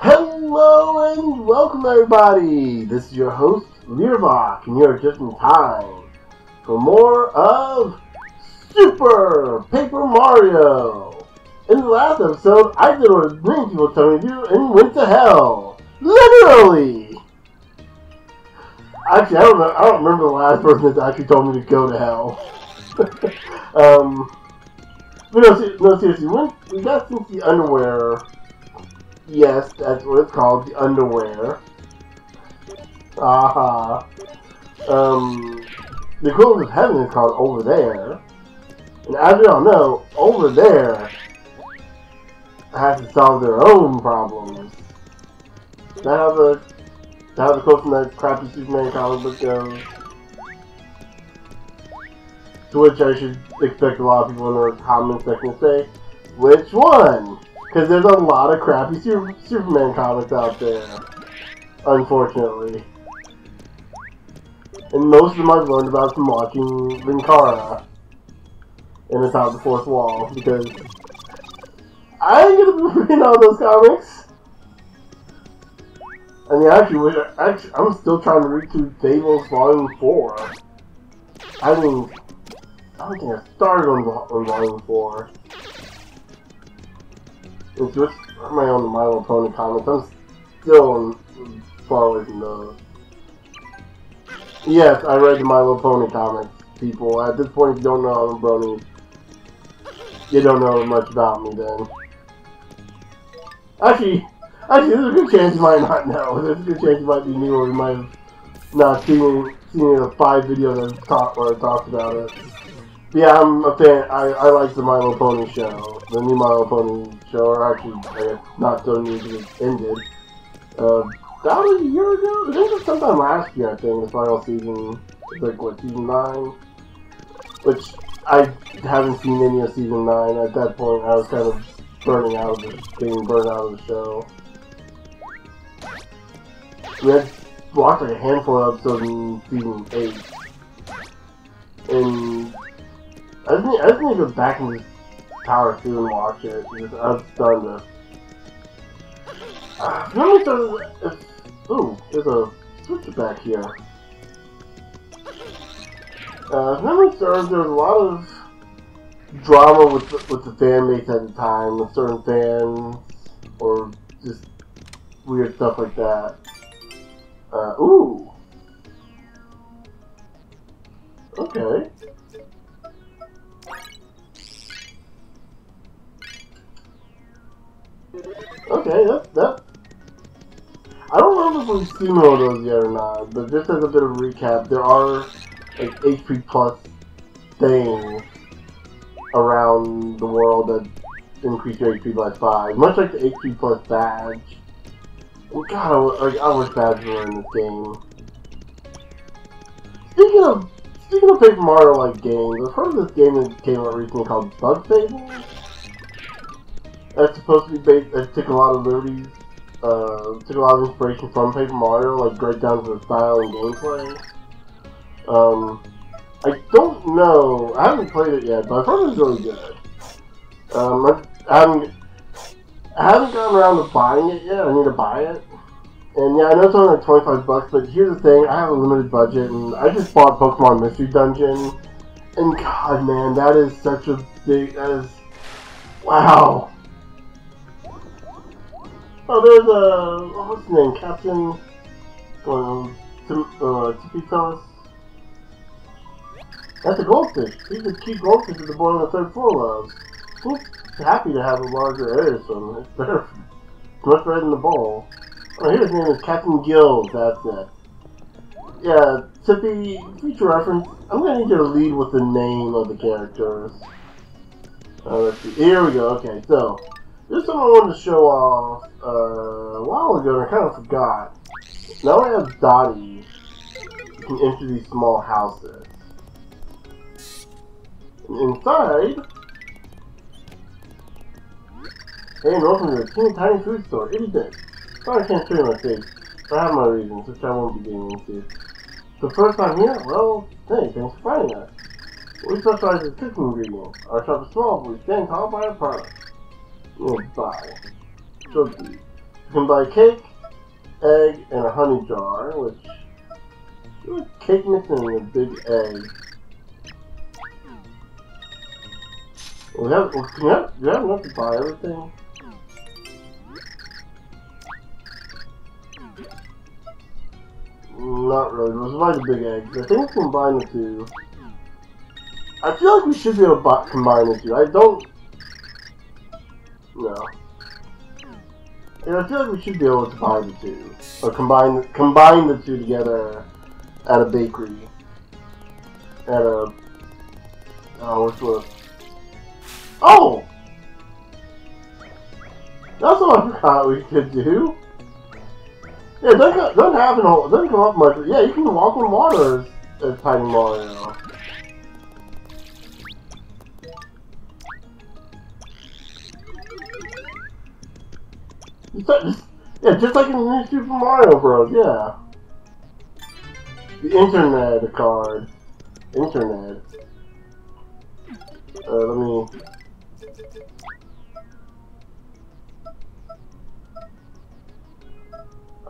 Hello and welcome everybody! This is your host, Learvok, and you're just in time for more of Super Paper Mario! In the last episode, I did what many people told me to do and went to hell! Literally! Actually, I don't remember the last person that actually told me to go to hell. But no, seriously, we got since the underwear. Yes, that's what it's called, the underwear. Aha. The equivalent of heaven is called over there. And as we all know, over there has to solve their own problems. That's how the quote from that crappy Superman comic book goes. To which I should expect a lot of people in the comment section to say, which one? Because there's a lot of crappy Superman comics out there, unfortunately. And most of them I've learned about from watching Linkara in The Top of the Fourth Wall, because I ain't gonna be reading all those comics. I mean, actually, I'm still trying to read through Fables Volume 4. I don't think I started on Volume 4. And switch my own My Little Pony comics. I'm still far away from those. Yes, I read the My Little Pony comics, people. At this point, if you don't know I'm a brony, you don't know much about me then. Actually, there's a good chance you might not know. There's a good chance you might be new or you might have not seen the 5 videos where I talked about it. Yeah, I'm a fan. I like the My Little Pony show. The new My Little Pony show, or actually, I guess not so new because it ended. That was a year ago? I think it was sometime last year, I think, the final season. It's like, what, season 9? Which, I haven't seen any of season 9. At that point, I was kind of getting burned out of the show. We had watched like a handful of episodes in season 8. And I just need to go back and just power through and watch it. I'm starting to. Ooh, there's a switch back here. If memory serves, there was a lot of drama with the fan base at the time, with certain fans, or just weird stuff like that. Ooh. Okay. Okay, that. I don't remember if we've seen one of those yet or not, but just as a bit of a recap, there are like HP Plus things around the world that increase your HP by 5, much like the HP Plus badge. And God, I wish badges were in this game. Speaking of Paper Mario like games, I've heard of this game that came out recently called Bug Fables. That's supposed to be based. It took a lot of liberties, took a lot of inspiration from Paper Mario, like right down to the style and gameplay. I don't know. I haven't played it yet, but I've heard it's really good. I haven't gotten around to buying it yet. I need to buy it. And yeah, I know it's only like $25, but here's the thing: I have a limited budget, and I just bought Pokemon Mystery Dungeon. And God, man, that is such a big. Wow. Oh, there's what's his name? Captain, Tippy. That's a goldfish. He's a cute goldfish that the boy on the 3rd floor loves. He's happy to have a larger area to swim. It's better, much better than the bowl. Oh, here his name is Captain Gills, that's it. Yeah, Tippy, future reference, I'm gonna need you to lead with the name of the characters. Let's see, here we go, okay, so. This is something I wanted to show off a while ago and I kind of forgot. Now I have Dottie. You can enter these small houses. And inside... Hey, and welcome to the teeny tiny food store. Itty bit. Sorry I can't show you my face, but I have my reasons, which I won't be getting into. The first time here? Well, hey, thanks for finding us. We specialize in cooking ingredients. Our shop is small, but we stand tall by our products. Buy. Shogi. You can buy cake, egg, and a honey jar, which is cake mixing and a big egg. Do you have enough to buy everything? Not really. Let's buy the big eggs. I think we can combine the two. I feel like we should be able to combine the two. I don't... No. Yeah, I feel like we should be able to buy the two. Or combine the two together at a bakery. At a... Oh, what's the... Oh! That's what I forgot we could do. Yeah, it doesn't come up much. Yeah, you can walk on water as Tiny Mario. Yeah, just like in the new Super Mario Bros. Yeah. The Internet card. Internet. Let me...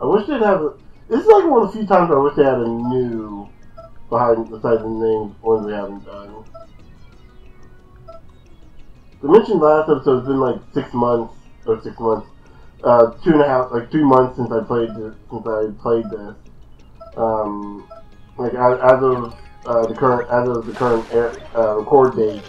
I wish they'd have a... This is like one of the few times I wish they had a new behind besides the names ones we haven't done. I mentioned last episode it's been like 6 months or 6 months, 2.5, like 2 months since I played this. Like as of the current record date,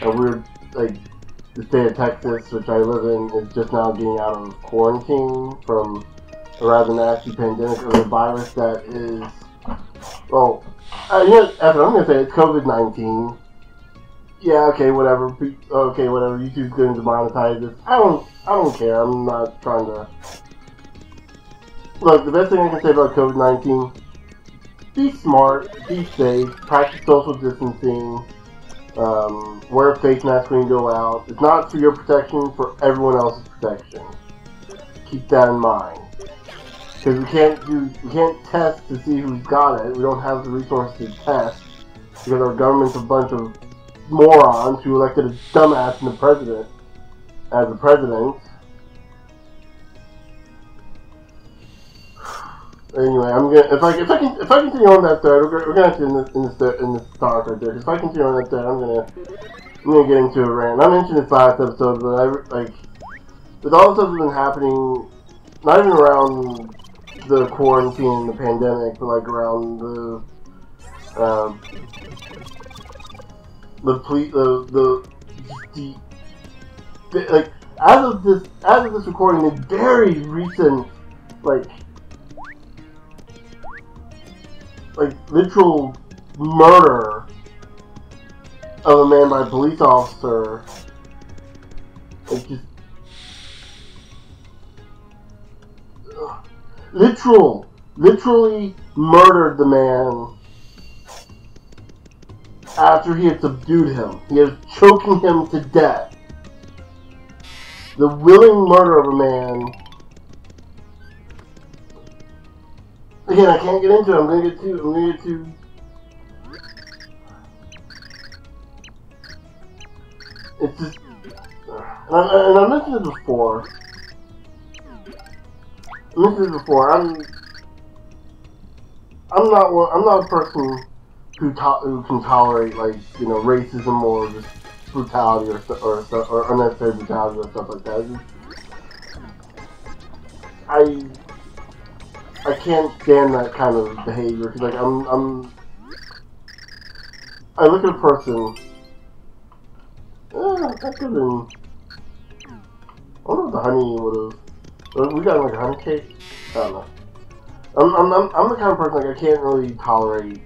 we're like the state of Texas, which I live in, is just now getting out of quarantine from a rather nasty pandemic of a virus that is, well, I'm gonna say it's COVID-19. Yeah, okay, whatever. Okay, whatever. YouTube's going to demonetize this. I don't care. I'm not trying to. Look, the best thing I can say about COVID-19: be smart, be safe, practice social distancing, wear a face mask when you go out. It's not for your protection, for everyone else's protection. Keep that in mind. Because we can't test to see who's got it. We don't have the resources to test because our government's a bunch of morons who elected a dumbass in the president as the president. Anyway, I'm gonna if I continue on that thread, we're gonna have to in this talk right there. If I continue on that thread, I'm gonna get into a rant. I mentioned this last episode, but with all the stuff that's been happening, not even around the quarantine and the pandemic, but like around like as of this recording, the very recent like literal murder of a man by a police officer, like just literally murdered the man after he had subdued him. He was choking him to death. The willing murder of a man. Again, I can't get into it. I'm gonna get to. It's just, and I mentioned it before. I'm not a person who can tolerate, like, you know, racism or just brutality or unnecessary brutality or stuff like that. I can't stand that kind of behavior because, like, I look at a person. That could have been. I wonder if the honey would have. We got like a honey cake. I don't know. I'm the kind of person, like, I can't really tolerate.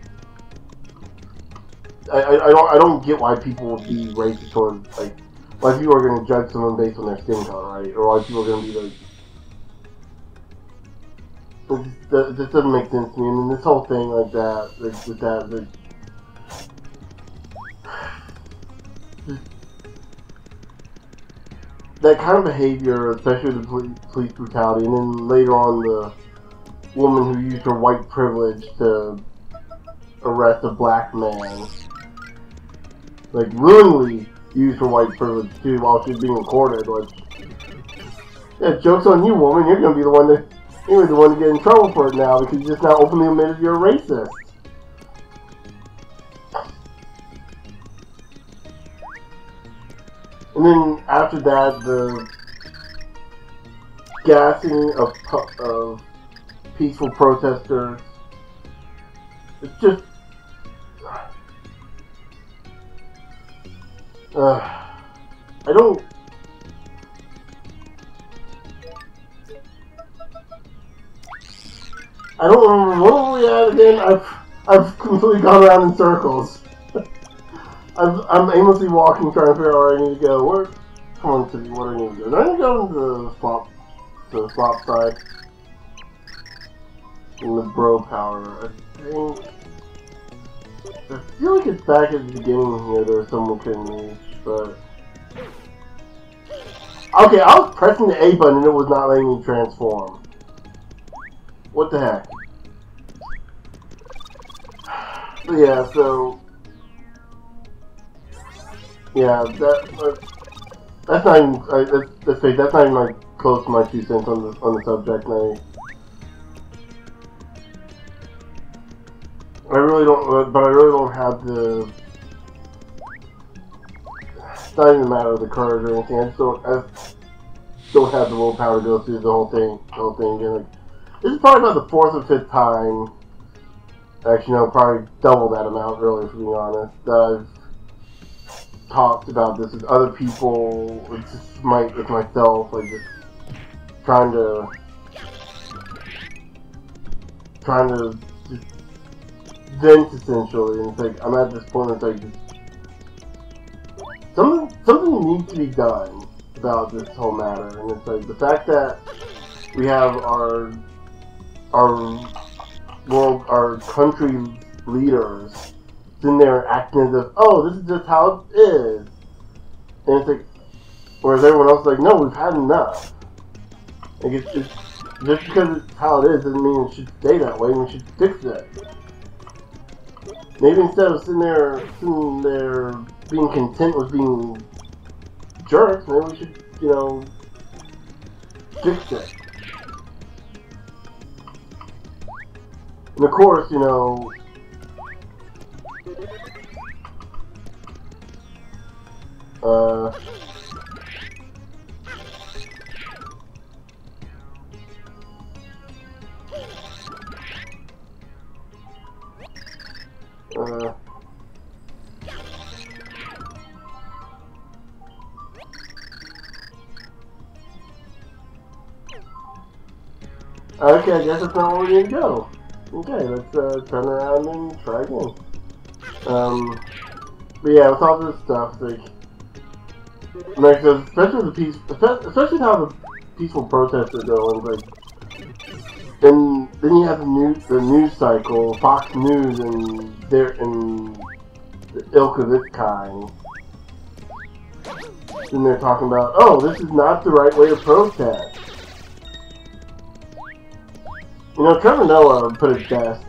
I don't get why people would be racist towards, like, why people are going to judge someone based on their skin color, right? Or why people are going to be like. It just doesn't make sense to me. And this whole thing like that, with that, that kind of behavior, especially the police brutality, and then later on the woman who used her white privilege to arrest a black man, like, willingly used her white privilege too while she was being recorded, like, Yeah, joke's on you, woman. You're gonna be the one to get in trouble for it now because you just now openly admitted you're a racist. And then after that, the gassing of peaceful protesters. It's just I don't. Remember what were we at again. I've completely gone around in circles. I'm aimlessly walking, trying to figure out where I need to go. Come on, City, what do I need to do? Do I need to go into the Flopside? In the bro power, I think. I feel like it's back at the beginning here, there's someone can reach, but... Okay, I was pressing the A button and it was not letting me transform. What the heck? But yeah, so... Yeah, that's not even, that's not even like close to my 2 cents on the subject, and I really don't have the. It's not even a matter of the courage or anything. I just don't have the willpower to go through the whole thing again. Like, this is probably about the 4th or 5th time. Actually, no, probably double that amount, really, for being honest. That I've talked about this with other people. It's just with myself, like just trying to just vent essentially, and it's like I'm at this point. It's like something needs to be done about this whole matter, and it's like the fact that we have our country leaders sitting there acting as if, oh, this is just how it is, and it's like, whereas everyone else is like, no, we've had enough. Like it's just because it's how it is doesn't mean it should stay that way. We should fix it. Maybe instead of sitting there being content with being jerks, maybe we should, fix it. And of course, okay, I guess that's not where we need to go. Okay, let's turn around and try again. But yeah, with all this stuff, especially how the peaceful protests are going, like, then you have the news cycle, Fox News, and the ilk of its kind. Then they're talking about, oh, this is not the right way to protest. Trevor Noah put it best.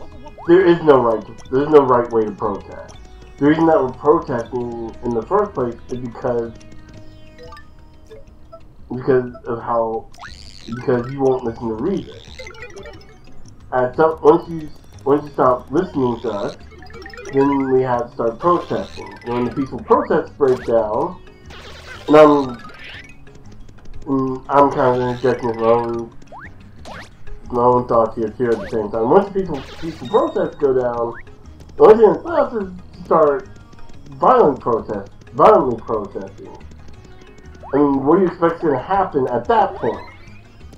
There's no right way to protest. The reason that we're protesting in the first place is because you won't listen to reason. Once you stop listening to us, then we have to start protesting. And when the peaceful protests break down, and I'm kind of interjecting my own thoughts here too at the same time. Once the peaceful protests go down, the only thing that's left is to start violently protesting. I mean, what do you expect is going to happen at that point?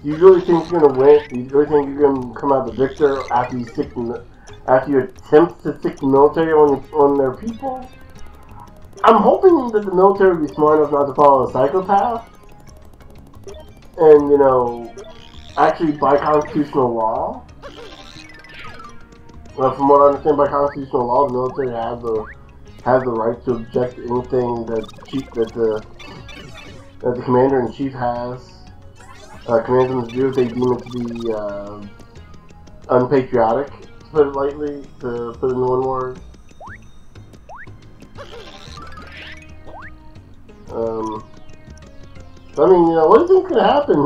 Do you really think you're going to win? Do you really think you're going to come out the victor after you attempt to stick the military on their people? I'm hoping that the military will be smart enough not to follow a psychopath, and actually by constitutional law. From what I understand, by constitutional law, the military has the right to object to anything that the commander-in-chief commands them to do if they deem it to be unpatriotic, to put it lightly, to put it in one word. So, I mean, what do you think could happen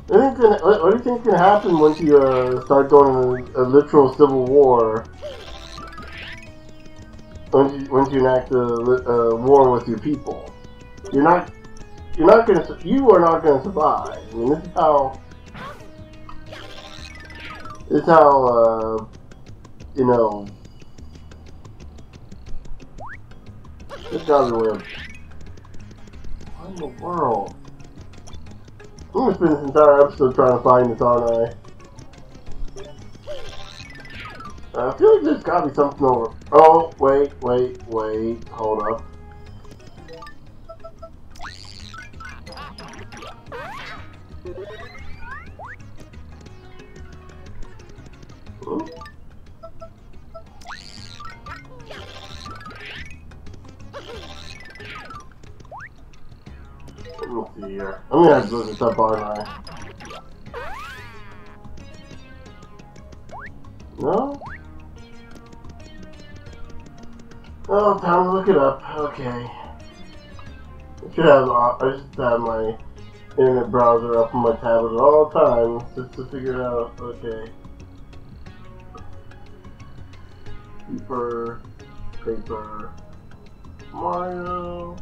What do you think's gonna happen once you start going a literal civil war? Once you enact a war with your people, you are not gonna survive. I mean, this is how you know. This gotta be weird. What in the world? I'm gonna spend this entire episode trying to find this, aren't I? I feel like there's gotta be something over. Oh, wait. Hold up. Hmm? Let me see here. I'm gonna have to look this up, aren't I? No? Oh, time to look it up. Okay. I should have my internet browser up on my tablet at all times just to figure it out. Okay. Paper, Mario,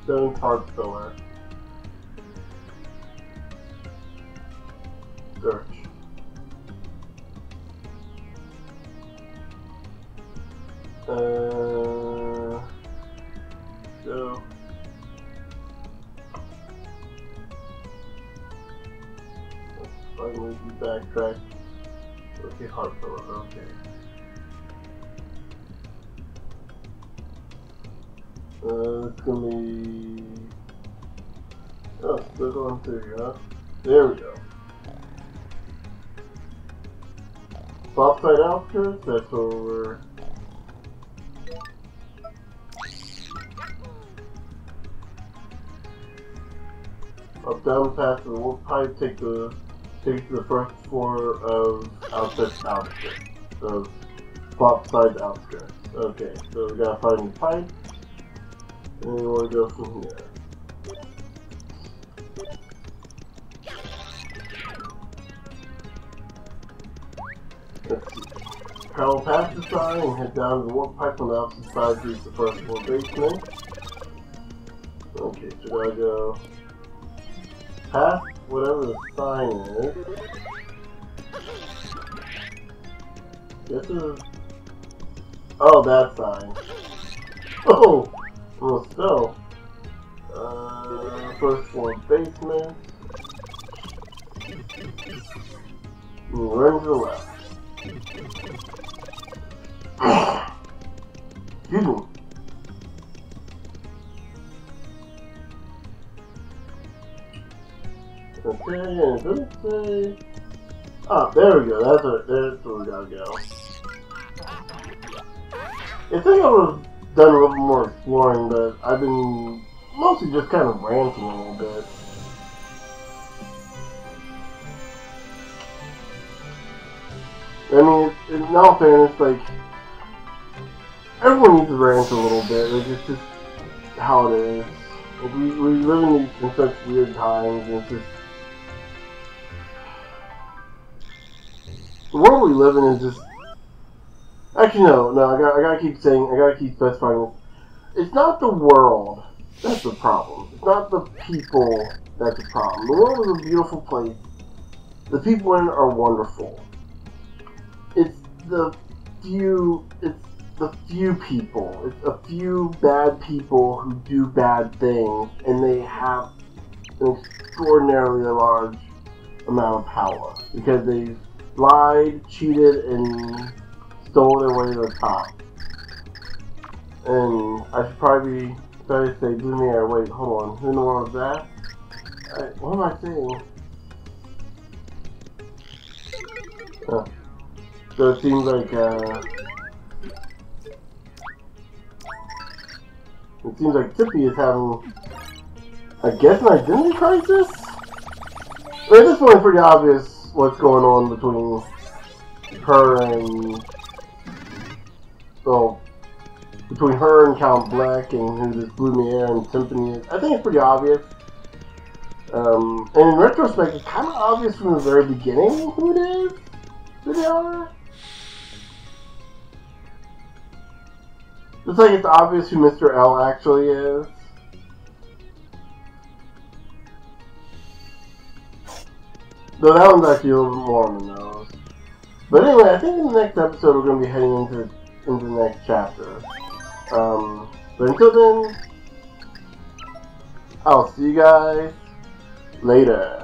Stone Card Filler. Search. So let's finally backtrack. Okay, heart filler, okay. It's gonna be... Oh, still going through, huh? There we go. Flopside outskirts, that's where we're... Up down past the wolf pipe, take to the first floor of outskirts. So, Flopside outskirts. Okay, so we gotta find the pipe. And we want to go from here. Let's see. Travel past the sign and head down to the warp pipe on the opposite side to reach the first floor basement. Okay, should I go past whatever the sign is? This is... Oh, that sign. Oh! Well, so, first floor basement, run to the left. Excuse me. Okay, and it doesn't say... Ah, there we go, that's where we gotta go. I think I would've done a little more exploring, but I've been mostly just kind of ranting a little bit. I mean, in all fairness, like, everyone needs to rant a little bit. Like, it's just how it is. Like, we live in such weird times, and it's just... The world we live in is just... Actually, no, I gotta keep specifying this. It's not the world that's the problem. It's not the people that's the problem. The world is a beautiful place. The people in it are wonderful. It's the few people. It's a few bad people who do bad things, and they have an extraordinarily large amount of power because they've lied, cheated, and stole their way to the top. And I should probably be trying to say blue mirror. Wait, hold on. Who in the world is that? What am I saying? So it seems like Tippy is having, I guess, an identity crisis? But at this point, it's pretty obvious what's going on between her and, well, between her and Count Black and who this Blue Mirror and Timpani is. I think it's pretty obvious. And in retrospect, it's kind of obvious from the very beginning who it is, who they are. It's like it's obvious who Mr. L actually is. Though that one's actually a little bit more on the nose. But anyway, I think in the next episode we're going to be heading into the next chapter. But until then, I'll see you guys later.